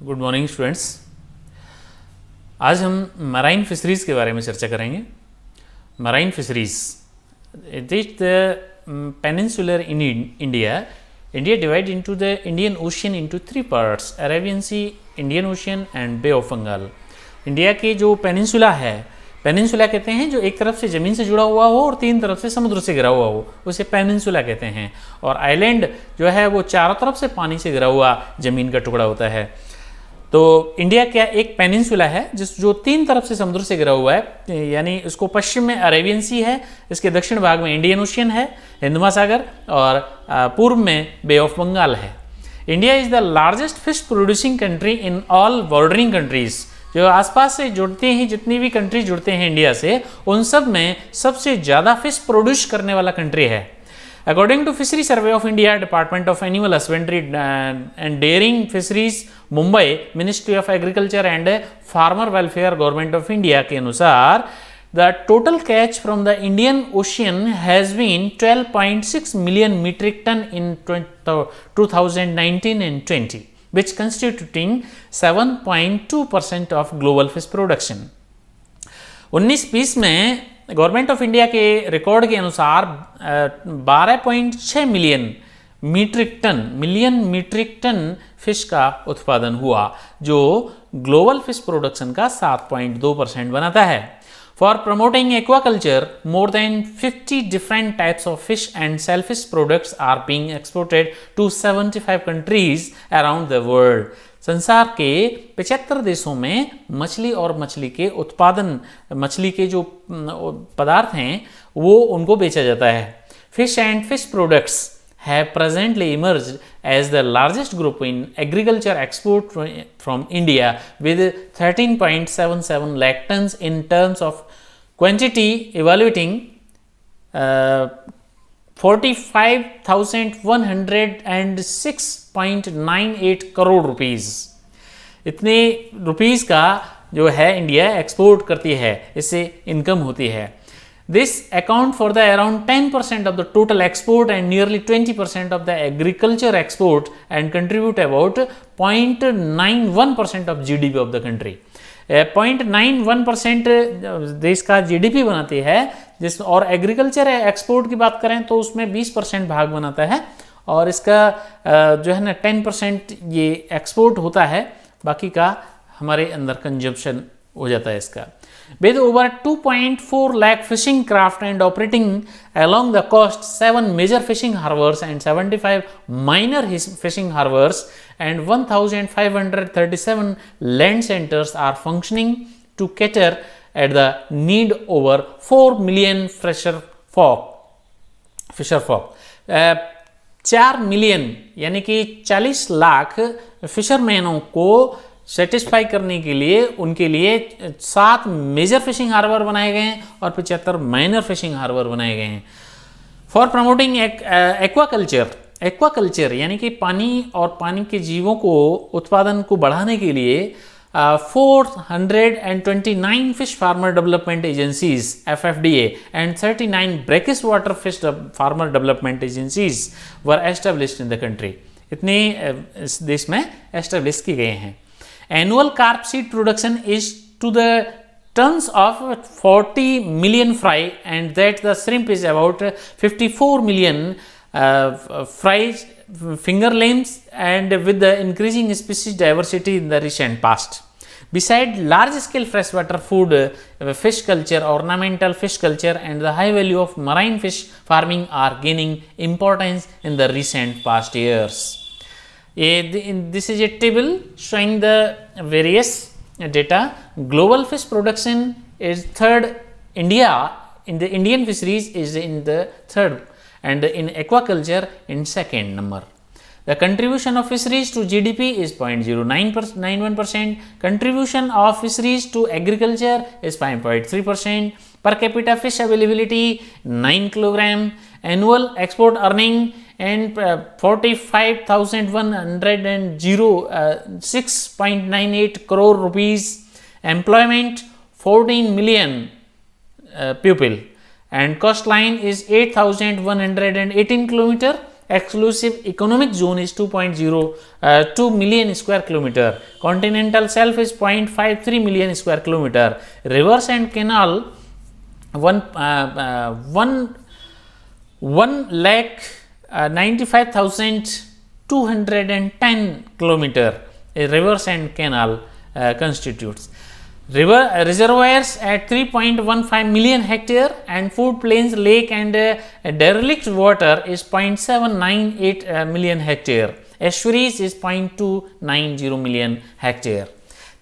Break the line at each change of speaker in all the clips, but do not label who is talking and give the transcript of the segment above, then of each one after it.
Good morning students. आज हम marine fisheries के बारे में चर्चा करेंगे। Marine fisheries it is the peninsular in India. India divide into the Indian Ocean into three parts, Arabian Sea, Indian Ocean and Bay of Bengal. India की जो peninsula है, पेनिनसुला कहते हैं जो एक तरफ से ज़मीन से जुड़ा हुआ हो और तीन तरफ से समुद्र से घिरा हुआ हो, उसे पेनिनसुला कहते हैं। और आइलैंड जो है वो चारों तरफ से पानी से घिरा हुआ ज़मीन का टुकड़ा होता है। तो इंडिया क्या एक पेनिनसुला है जो तीन तरफ से समुद्र से घिरा हुआ है, यानी इसको पश्चिम में अरेबियन सी है, इसके दक्षिण भाग में इंडियन ओशियन है, हिंद महासागर, और पूर्व में बे ऑफ बंगाल है। India is the largest fish producing country in all bordering countries. जो आसपास से जुड़ते हैं, जितनी भी कंट्रीज जुड़ते हैं इंडिया से, उन सब में सबसे ज़्यादा फिश प्रोड्यूस करने वाला कंट्री है। According to Fishery Survey of India, Department of Animal Husbandry and Dairying Fisheries, Mumbai, Ministry of Agriculture and Farmer Welfare, Government of India के अनुसार, the total catch from the Indian Ocean has been 12.6 million metric ton in 2019 and 20, which constituting 7.2% of global fish production. 19-20 में government of India के record के अनुसार 12.6 million metric ton fish का उत्पादन हुआ, जो ग्लोबल फिश प्रोडक्शन का 7.2% बनाता है। For promoting aquaculture, more than 50 different types of fish and shellfish products are being exported to 75 countries around the world. संसार के 75 देशों में मछली और मछली के उत्पादन, मछली के जो पदार्थ हैं वो उनको बेचा जाता है। Fish and fish products have presently emerged as the largest group in agriculture export from India with 13.77 lakh tons in terms of quantity, evaluating 45,106.98 crore rupees. इतने रुपीस का जो है इंडिया एक्सपोर्ट करती है, इससे इनकम होती है। This account for the around 10% of the total export and nearly 20% of the agriculture export and contribute about 0.91% of GDP of the country. 0.91% देश का GDP बनाती है, जिस और एग्रीकल्चर एक्सपोर्ट की बात करें तो उसमें 20% भाग बनाता है, और इसका जो है ना 10% ये एक्सपोर्ट होता है, बाकी का हमारे अंदर कंजम्पशन हो जाता है इसका। With over 2.4 lakh fishing craft and operating along the coast, 7 major fishing harbors and 75 minor fishing harbors and 1,537 land centers are functioning to cater at the need over 4 million fisher folk. 4 million यानी कि 40 लाख फिशरमैनों को satisfy करने के लिए उनके लिए 7 major fishing harbour बनाए गए हैं और 75 माइनर फिशिंग हार्बर बनाए गए हैं। फॉर प्रमोटिंग एक्वाकल्चर यानी कि पानी और पानी के जीवों को उत्पादन को बढ़ाने के लिए 429 fish farmer development agencies FFDA and 39 brackish water fish farmer development agencies were established in the country. इतने इस देश में एस्टेब्लिश की गए हैं। Annual carp seed production is to the tons of 40 million fry, and that the shrimp is about 54 million fries, fingerlings, and with the increasing species diversity in the recent past. Besides large-scale freshwater food, fish culture, ornamental fish culture, and the high value of marine fish farming are gaining importance in the recent past years. This is a table showing the various data. Global fish production is third. India in the Indian fisheries is in the third, and in aquaculture in second number. The contribution of fisheries to GDP is 0.091%. Contribution of fisheries to agriculture is 5.3%. Per capita fish availability 9 kg. Annual export earning and 45,106.98 crore rupees. Employment 14 million people, and coastline is 8,118 kilometer exclusive economic zone is 2.02 million square kilometer. Continental shelf is 0.53 million square kilometer. Rivers and canal 1,95,210 kilometer. Rivers and canal constitutes. Reservoirs at 3.15 million hectare, and food plains, lake and derelict water is 0.798 million hectare. Estuaries is 0.290 million hectare.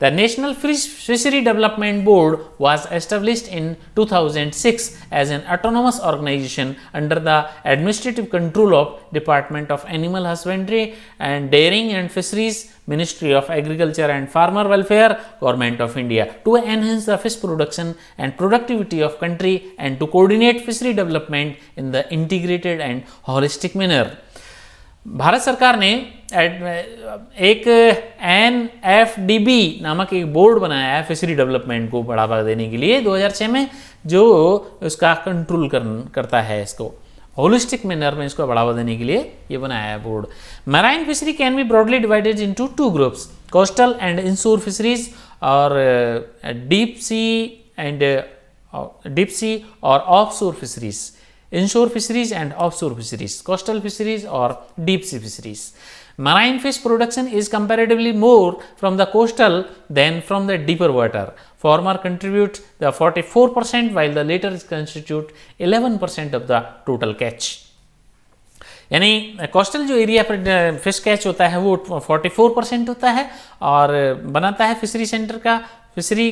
The National Fishery Development Board was established in 2006 as an autonomous organization under the administrative control of Department of Animal Husbandry and Dairying and Fisheries, Ministry of Agriculture and Farmer Welfare, Government of India, to enhance the fish production and productivity of country and to coordinate fishery development in the integrated and holistic manner. Bharat सरकार ने एक NFDB नामक एक board बनाया है fishery development को बढ़ावा देने के लिए 2006 में, जो उसका कंट्रोल करता है, इसको होलिस्टिक मैनर में इसको बढ़ावा देने के लिए ये बनाया है board. Marine fishery can be broadly divided into two groups, coastal and inshore fisheries और डीप सी और offshore fisheries. Inshore fisheries and offshore fisheries, coastal fisheries or deep sea fisheries. Marine fish production is comparatively more from the coastal than from the deeper water. Former contribute the 44% while the latter constitute 11% of the total catch. यानी coastal जो area पर fish catch होता है वो 44% होता है और बनाता है फिशरी सेंटर का फिशरी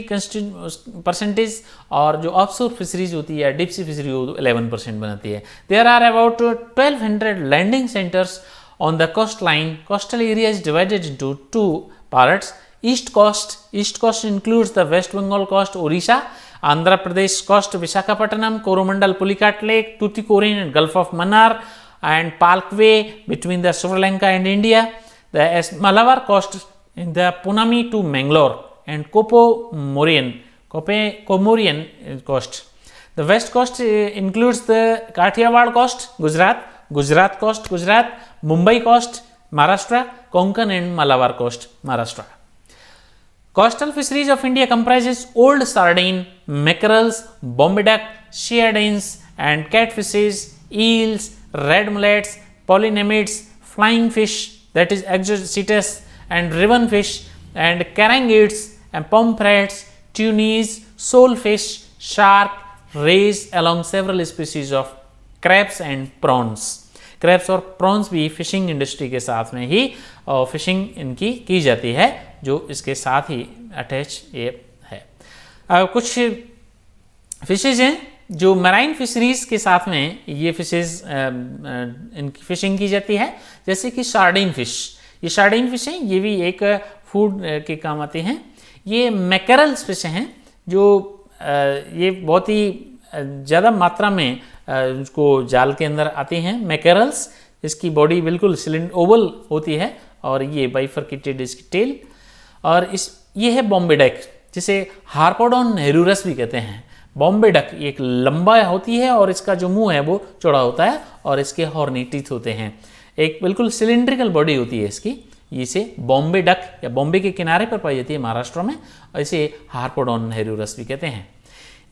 परसेंटेज, और जो ऑफशोर फिशरीज होती है डीप सी फिशरी वो 11% बनाती है. There are about 1200 landing centres on the coast line. Coastal area is divided into two parts. East coast includes the west Bengal coast, Odisha, Andhra Pradesh coast, Visakhapatnam, Coromandel, Pulicat lake, Tuticorin and gulf of Mannar and Parkway between the Sri Lanka and India. The Malabar coast in the Punami to Mangalore and Comorian coast. The west coast includes the Kathiawar coast, Gujarat coast, Gujarat, Mumbai coast, Maharashtra, Konkan and Malabar coast, Maharashtra. Coastal fisheries of India comprises old sardine, mackerels, bombay duck, sardines and catfishes, eels, red mullets, polynemids, flying fish that is exocetus and ribbon fish and carangids and pomfrets, tunis, soulfish, shark, rays along several species of crabs and prawns. Crabs और prawns भी fishing industry के साथ में ही fishing इनकी की जाती है, जो इसके साथ ही अटैच ये है. कुछ फिशेज हैं जो मैराइन फिशरीज के साथ में ये फिशेज इनकी फिशिंग की जाती है, जैसे कि सार्डिन फिश. ये सार्डिन फिश हैं, ये भी एक फूड के काम आते हैं. ये मैकरल्स फिश हैं जो ये बहुत ही ज़्यादा मात्रा में उसको जाल के अंदर आती हैं. मैकरल्स, इसकी बॉडी बिल्कुल ओवल होती है और ये बाइफरकेटेड इसकी टेल. और ये है बॉम्बे डक, जिसे हार्पोडोन हेरुरस भी कहते हैं. बॉम्बे डक एक लंबा होती है और इसका जो मुंह है वो चौड़ा होता है और इसके हॉर्नी टीथ होते हैं. एक बिल्कुल सिलिंड्रिकल बॉडी होती है इसकी. इसे बॉम्बे डक या बॉम्बे के किनारे पर पाई जाती है महाराष्ट्र में, और इसे हार्पोडोन हेरुरस भी कहते हैं.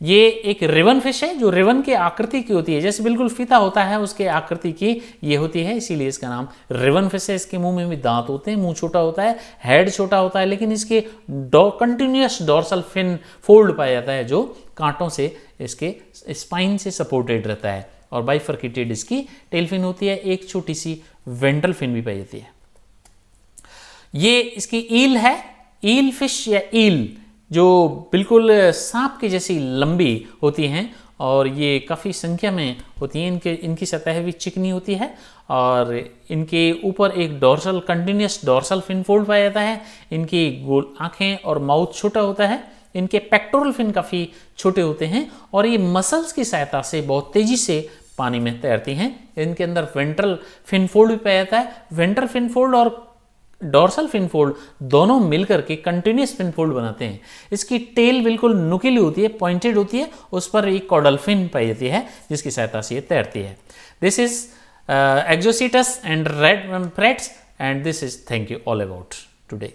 ये एक रिवन फिश है जो रिवन के आकृति की होती है, जैसे बिल्कुल फीता होता है उसके आकृति की ये होती है, इसीलिए इसका नाम रिवन फिश है. इसके मुंह में भी दांत होते हैं, मुंह छोटा होता है, हेड छोटा होता है, लेकिन इसके कंटिन्यूअस डोर्सल फिन फोल्ड पाया जाता है जो कांटों से इसके स्पाइन से सपोर्टेड रहता है. और बाइफरकेटेड इसकी टेल फिन होती है. एक छोटी सी वेंट्रल फिन भी पाई जाती है. ये इसकी ईल है, ईल फिश या ईल, जो बिल्कुल सांप के जैसी लंबी होती हैं और ये काफ़ी संख्या में होती हैं. इनकी सतह भी चिकनी होती है और इनके ऊपर एक dorsal continuous dorsal fin fold पाया जाता है. इनकी गोल आँखें और माउथ छोटा होता है. इनके पेक्टोरल फिन काफ़ी छोटे होते हैं और ये मसल्स की सहायता से बहुत तेज़ी से पानी में तैरती हैं. इनके अंदर वेंट्रल फिन फोल्ड भी पाया जाता है. वेंट्रल फिन फोल्ड और डोर्सल फिन फोल्ड दोनों मिलकर के कंटिन्यूस फिन फोल्ड बनाते हैं. इसकी टेल बिल्कुल नुकीली होती है, पॉइंटेड होती है, उस पर एक कॉडल फिन पाई जाती है जिसकी सहायता से ये तैरती है. This is Exocetus and red parrots, and this is thank you all about today.